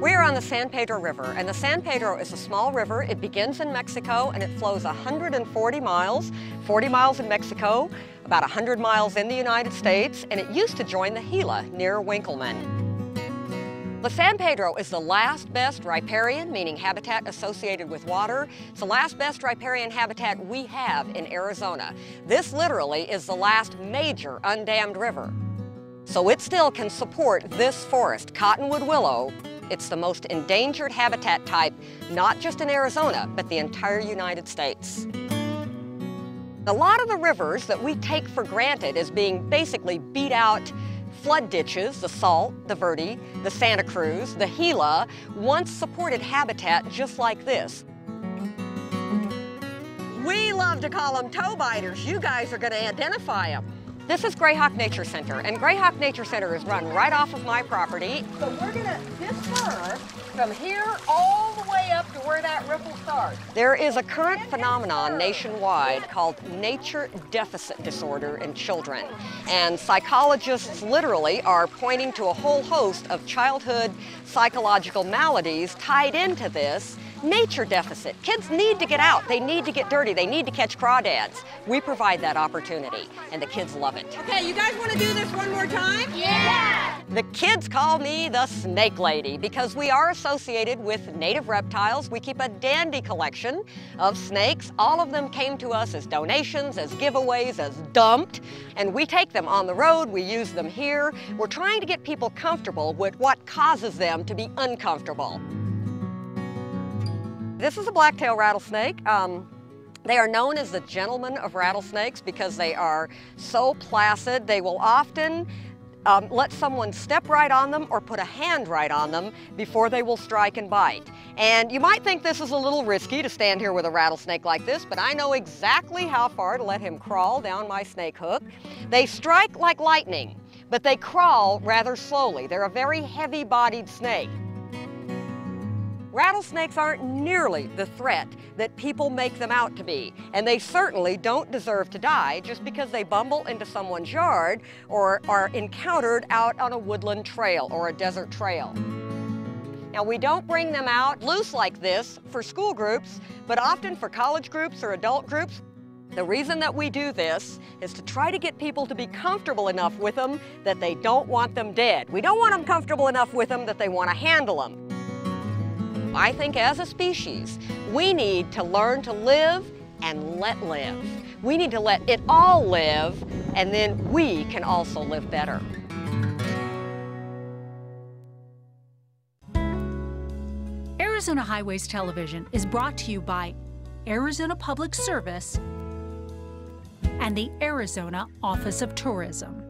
We are on the San Pedro River, and the San Pedro is a small river. It begins in Mexico and it flows 140 miles, 40 miles in Mexico, about 100 miles in the United States, and it used to join the Gila near Winkleman. The San Pedro is the last best riparian, meaning habitat associated with water. It's the last best riparian habitat we have in Arizona. This literally is the last major undammed river. So it still can support this forest, Cottonwood Willow. It's the most endangered habitat type, not just in Arizona, but the entire United States. A lot of the rivers that we take for granted as being basically beat out flood ditches, the Salt, the Verde, the Santa Cruz, the Gila, once supported habitat just like this. We love to call them toe biters. You guys are going to identify them. This is Greyhawk Nature Center, and Greyhawk Nature Center is run right off of my property. So we're going to disperse from here all the way up to where that ripple starts. There is a current phenomenon nationwide called nature deficit disorder in children. And psychologists literally are pointing to a whole host of childhood psychological maladies tied into this nature deficit. Kids need to get out. They need to get dirty. They need to catch crawdads. We provide that opportunity, and the kids love it. Okay, you guys want to do this one more time? Yeah! The kids call me the Snake Lady because we are associated with native reptiles. We keep a dandy collection of snakes. All of them came to us as donations, as giveaways, as dumped, and we take them on the road. We use them here. We're trying to get people comfortable with what causes them to be uncomfortable. This is a black-tailed rattlesnake. They are known as the gentlemen of rattlesnakes because they are so placid. They will often let someone step right on them or put a hand right on them before they will strike and bite. And you might think this is a little risky to stand here with a rattlesnake like this, but I know exactly how far to let him crawl down my snake hook. They strike like lightning, but they crawl rather slowly. They're a very heavy-bodied snake. Rattlesnakes aren't nearly the threat that people make them out to be, and they certainly don't deserve to die just because they bumble into someone's yard or are encountered out on a woodland trail or a desert trail. Now, we don't bring them out loose like this for school groups, but often for college groups or adult groups. The reason that we do this is to try to get people to be comfortable enough with them that they don't want them dead. We don't want them comfortable enough with them that they want to handle them. I think as a species, we need to learn to live and let live. We need to let it all live, and then we can also live better. Arizona Highways Television is brought to you by Arizona Public Service and the Arizona Office of Tourism.